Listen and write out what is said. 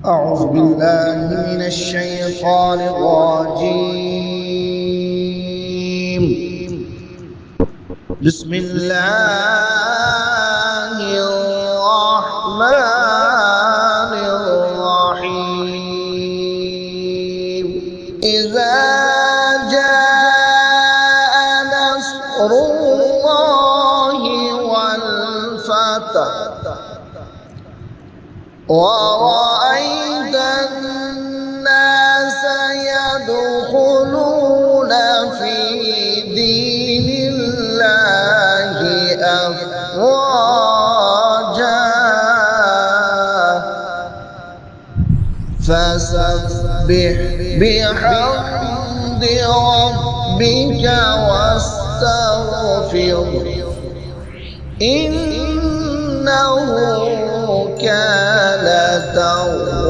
أعوذ بالله من الشيطان الرجيم. بسم الله الرحمن الرحيم. إذا جاء نصر الله والفتح ورأيت الناس يدخلون في دين الله أفواجا فسبح بحمد ربك واستغفره إنه كان توابا.